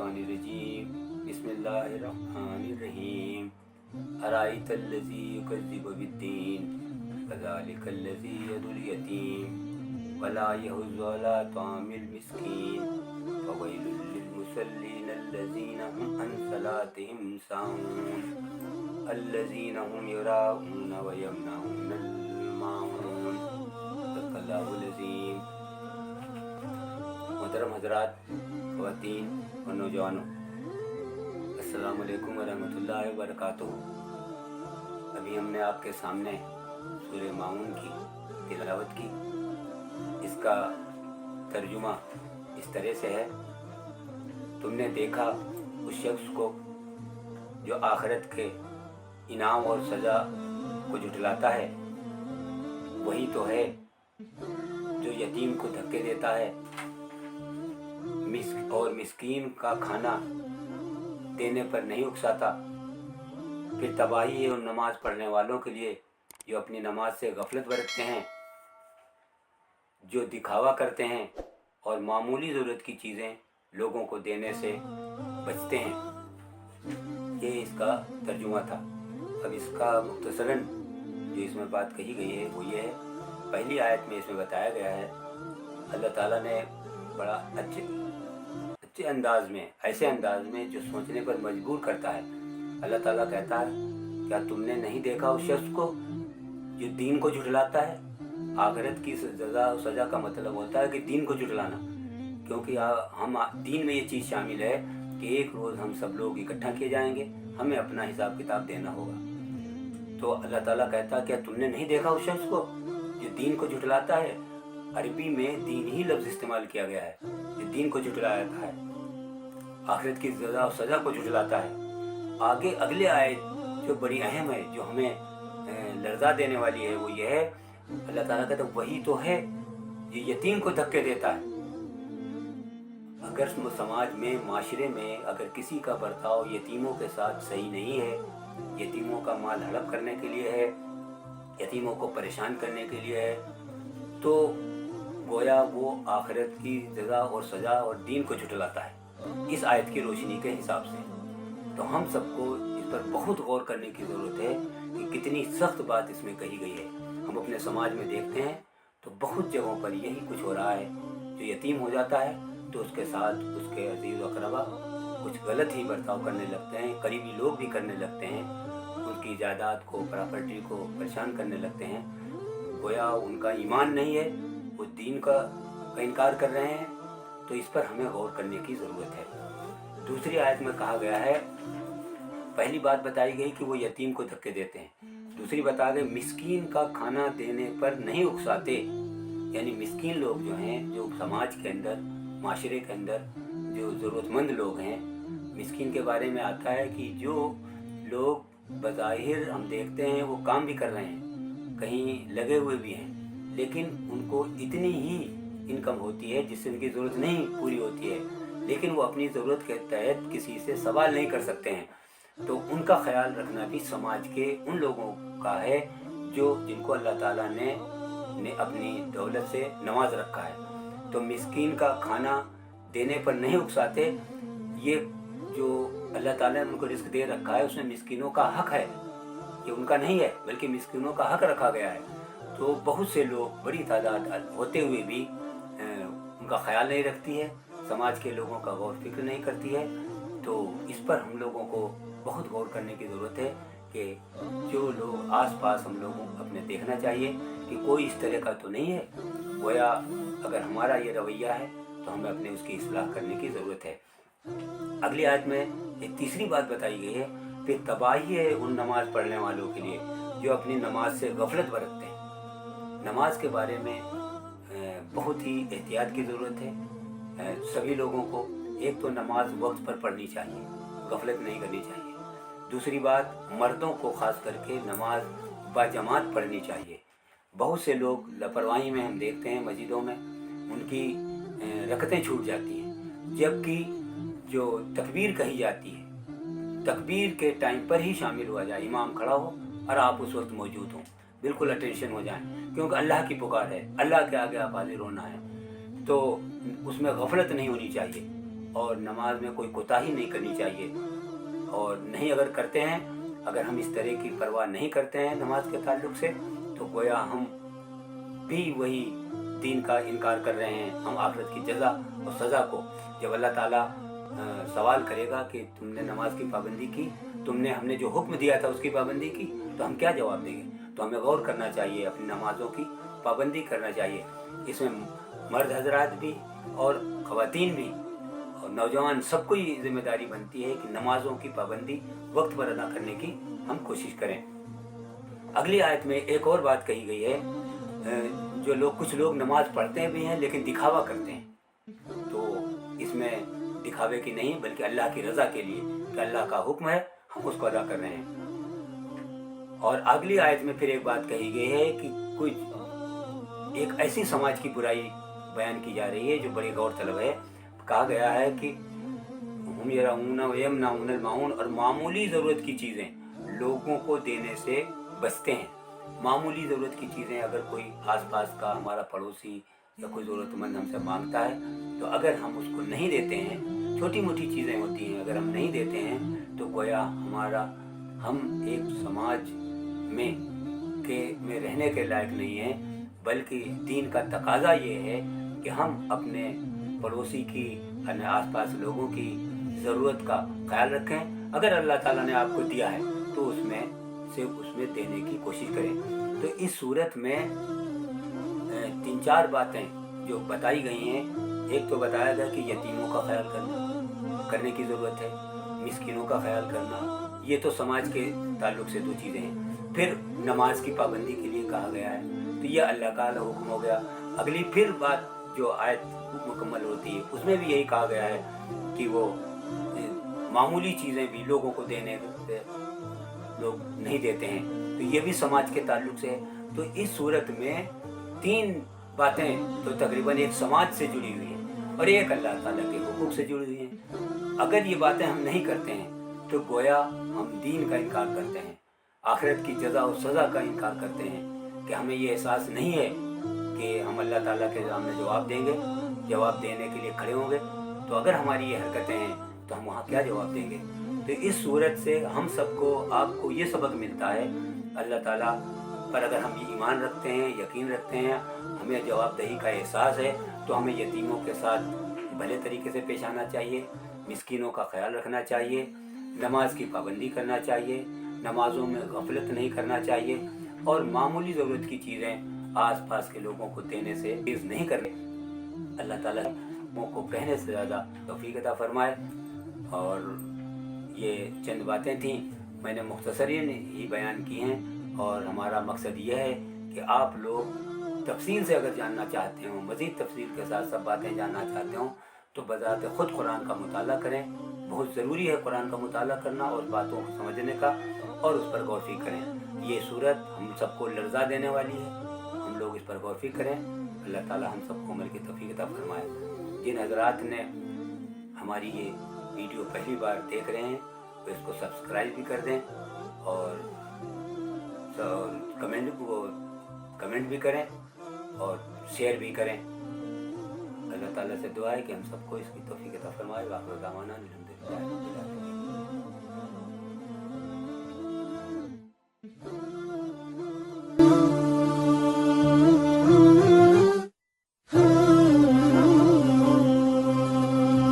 मिनश्शैतानिर्रजीम बिस्मिल्लाहिर्रहमानिर्रहीम अराइतल्लज़ी युकज़्ज़िबु बिद्दीन फ़ज़ालिकल्लज़ी यदुल यतीम वला यहुज़्ज़ु अला तामिल मिस्कीन फ़वैलुल लिलमुसल्लीन अल्लज़ीना हुम अन सलातिहिम साहून अल्लज़ीना हुम युराऊन व यमनऊनल माऊन। सदक़ल्लाहुल अज़ीम। मोहतरम हज़रात, ख़वातीन और नौजवानों, अस्सलामु अलैकुम व रहमतुल्लाहि व बरकातुहू। अभी हमने आपके सामने सूरह माऊन की तिलावत की। इसका तर्जुमा इस तरह से है, तुमने देखा उस शख्स को जो आखिरत के इनाम और सज़ा को झुठलाता है, वही तो है जो यतीम को धक्के देता है और मिस्कीन का खाना देने पर नहीं उकसाता। फिर तबाही है उन नमाज पढ़ने वालों के लिए जो अपनी नमाज से गफलत बरतते हैं, जो दिखावा करते हैं और मामूली ज़रूरत की चीज़ें लोगों को देने से बचते हैं। ये इसका तर्जुमा था। अब इसका मुख्तसरन जो इसमें बात कही गई है वो ये है, पहली आयत में इसमें बताया गया है, अल्लाह ताला ने बड़ा अच्छे अंदाज में, ऐसे अंदाज में जो सोचने पर मजबूर करता है। अल्लाह ताला कहता है, क्या तुमने नहीं देखा उस शख्स को जो दीन को झुठलाता है। आखिरत की सज़ा का मतलब होता है कि दीन को झुठलाना, क्योंकि हम दीन में ये चीज़ शामिल है कि एक रोज़ हम सब लोग इकट्ठा किए जाएंगे, हमें अपना हिसाब किताब देना होगा। तो अल्लाह ताला कहता है, क्या तुमने नहीं देखा उस शख्स को जो दीन को झुठलाता है। अरबी में दीन ही लफ्ज़ इस्तेमाल किया गया है, जो दीन को झुठलाता है, आखिरत की सज़ा को झुठलाता है। आगे अगले आयत जो बड़ी अहम है, जो हमें लर्जा देने वाली है, वो ये है, अल्लाह ताला कहता है वही तो है जो यतीम को धक्के देता है। अगर समाज में, माशरे में अगर किसी का बर्ताव यतीमों के साथ सही नहीं है, यतीमों का माल हड़प करने के लिए है, यतीमों को परेशान करने के लिए है, तो गोया वो आखिरत की सज़ा और सज़ा और दीन को झुठलाता है, इस आयत की रोशनी के हिसाब से। तो हम सबको इस पर बहुत गौर करने की ज़रूरत है कि कितनी सख्त बात इसमें कही गई है। हम अपने समाज में देखते हैं तो बहुत जगहों पर यही कुछ हो रहा है, जो यतीम हो जाता है तो उसके साथ उसके अजीज़ व अक़रबा कुछ गलत ही बर्ताव करने लगते हैं, करीबी लोग भी करने लगते हैं, उनकी जायदाद को, प्रॉपर्टी को परेशान करने लगते हैं। गोया उनका ईमान नहीं है, वो दीन का इनकार कर रहे हैं। तो इस पर हमें गौर करने की ज़रूरत है। दूसरी आयत में कहा गया है, पहली बात बताई गई कि वो यतीम को धक्के देते हैं, दूसरी बता गई मिस्कीन का खाना देने पर नहीं उकसाते। यानी मिस्कीन लोग जो हैं, जो समाज के अंदर, माशरे के अंदर जो ज़रूरतमंद लोग हैं, मिस्कीन के बारे में आता है कि जो लोग बज़ाहिर हम देखते हैं वो काम भी कर रहे हैं, कहीं लगे हुए भी हैं, लेकिन उनको इतनी ही इनकम होती है जिससे उनकी ज़रूरत नहीं पूरी होती है, लेकिन वो अपनी ज़रूरत के तहत किसी से सवाल नहीं कर सकते हैं। तो उनका ख्याल रखना भी समाज के उन लोगों का है जिनको अल्लाह ताला ने अपनी दौलत से नवाज रखा है। तो मिस्कीन का खाना देने पर नहीं उकसाते, ये जो अल्लाह ताला ने उनको रिस्क दे रखा है, उसमें मिस्कीनों का हक है, ये उनका नहीं है बल्कि मिस्कीनों का हक रखा गया है। तो बहुत से लोग, बड़ी तादाद होते हुए भी उनका ख्याल नहीं रखती है, समाज के लोगों का गौर फिक्र नहीं करती है। तो इस पर हम लोगों को बहुत गौर करने की ज़रूरत है कि जो लोग आसपास हम लोगों को अपने देखना चाहिए कि कोई इस तरह का तो नहीं है। गोया अगर हमारा ये रवैया है तो हमें अपने उसकी इस्लाह करने की ज़रूरत है। अगली आयत में एक तीसरी बात बताई गई है, फिर तबाही है उन नमाज़ पढ़ने वालों के लिए जो अपनी नमाज से गफलत बरतते हैं। नमाज के बारे में बहुत ही एहतियात की ज़रूरत है। सभी लोगों को एक तो नमाज वक्त पर पढ़नी चाहिए, गफलत नहीं करनी चाहिए। दूसरी बात, मर्दों को ख़ास करके नमाज बाजमात पढ़नी चाहिए। बहुत से लोग लापरवाही में हम देखते हैं, मस्जिदों में उनकी रकतें छूट जाती हैं, जबकि जो तकबीर कही जाती है, तकबीर के टाइम पर ही शामिल हुआ जाए, इमाम खड़ा हो और आप उस वक्त मौजूद हों, बिल्कुल अटेंशन हो जाए, क्योंकि अल्लाह की पुकार है, अल्लाह के आगे आप हाजिर होना है। तो उसमें गफलत नहीं होनी चाहिए और नमाज में कोई कोताही नहीं करनी चाहिए। और नहीं अगर करते हैं, अगर हम इस तरह की परवाह नहीं करते हैं नमाज के ताल्लुक से, तो गोया हम भी वही दीन का इनकार कर रहे हैं। हम आखिरत की जज़ा और सज़ा को जब अल्लाह ताला सवाल करेगा कि तुमने नमाज की पाबंदी की, तुमने हमने जो हुक्म दिया था उसकी पाबंदी की, तो हम क्या जवाब देंगे? तो हमें गौर करना चाहिए, अपनी नमाज़ों की पाबंदी करना चाहिए। इसमें मर्द हजरात भी और ख़वातीन भी और नौजवान सबको ही जिम्मेदारी बनती है कि नमाज़ों की पाबंदी वक्त पर अदा करने की हम कोशिश करें। अगली आयत में एक और बात कही गई है, जो लोग कुछ लोग नमाज पढ़ते भी हैं लेकिन दिखावा करते हैं, तो इसमें दिखावे की नहीं बल्कि अल्लाह की रज़ा के लिए कि अल्लाह का हुक्म है, हम उसको अदा कर रहे हैं। और अगली आयत में फिर एक बात कही गई है कि कुछ एक ऐसी समाज की बुराई बयान की जा रही है जो बड़ी गौरतलब है। कहा गया है कि हम यरऊन व यमनऊन माउन, और मामूली ज़रूरत की चीज़ें लोगों को देने से बचते हैं। मामूली ज़रूरत की चीज़ें अगर कोई आसपास का हमारा पड़ोसी या कोई ज़रूरतमंद हमसे मांगता है, तो अगर हम उसको नहीं देते हैं, छोटी मोटी चीज़ें होती हैं, अगर हम नहीं देते हैं तो गोया हम एक समाज में रहने के लायक नहीं हैं। बल्कि दीन का तकाजा ये है कि हम अपने पड़ोसी की, अन्य आसपास लोगों की ज़रूरत का ख्याल रखें। अगर अल्लाह ताला ने आपको दिया है तो उसमें देने की कोशिश करें। तो इस सूरत में 3-4 बातें जो बताई गई हैं। एक तो बताया गया कि यतीमों का ख्याल करने की ज़रूरत है, मिस्किनों का ख्याल करना, ये तो समाज के ताल्लुक से 2 चीज़ें हैं। फिर नमाज की पाबंदी के लिए कहा गया है, तो यह अल्लाह का हुक्म हो गया। अगली फिर बात जो आयत मुकम्मल होती है उसमें भी यही कहा गया है कि वो मामूली चीज़ें भी लोगों को देने लोग नहीं देते हैं, तो ये भी समाज के ताल्लुक से है। तो इस सूरत में 3 बातें तो तकरीबन एक समाज से जुड़ी हुई हैं और एक अल्लाह ताला के हुकूक से जुड़ी हुई हैं। अगर ये बातें हम नहीं करते हैं तो गोया हम दीन का इनकार करते हैं, आखिरत की जज़ा और सज़ा का इनकार करते हैं कि हमें ये एहसास नहीं है कि हम अल्लाह ताला के सामने जवाब देंगे, जवाब देने के लिए खड़े होंगे। तो अगर हमारी ये हरकतें हैं तो हम वहाँ क्या जवाब देंगे? तो इस सूरत से हम सबको, आपको ये सबक मिलता है, अल्लाह ताला पर अगर हम ईमान रखते हैं, यकीन रखते हैं, हमें जवाबदेही का एहसास है, तो हमें यतीमों के साथ भले तरीके से पेश आना चाहिए, मिस्किनों का ख्याल रखना चाहिए, नमाज की पाबंदी करना चाहिए, नमाज़ों में गफलत नहीं करना चाहिए और मामूली ज़रूरत की चीज़ें आसपास के लोगों को देने से तेज़ नहीं करने। अल्लाह ताला को कहने से ज़्यादा तौफीक अता फरमाए। और ये चंद बातें थीं, मैंने मुख्तसरीन ही बयान की हैं और हमारा मकसद ये है कि आप लोग तफसील से अगर जानना चाहते हो, मज़ीद तफसील के साथ सब बातें जानना चाहते हो, तो बज़ात ख़ुद कुरान का मुताला करें। बहुत ज़रूरी है कुरान का मुताला करना और बातों को समझने का और उस पर गौर फ़िक्र करें। ये सूरत हम सबको लर्ज़ा देने वाली है, हम लोग इस पर गौर फ़िक्र करें। अल्लाह ताला हम सबको अमल की तौफ़ीक़ अता फरमाए। जिन हज़रात ने हमारी ये वीडियो पहली बार देख रहे हैं तो इसको सब्सक्राइब भी कर दें और कमेंट भी करें और शेयर भी करें। अल्लाह ताला से दुआ है कि हम सबको इसकी तौफीक अता फरमाए। वाक़िअ दावाना अल्हम्दुलिल्लाह।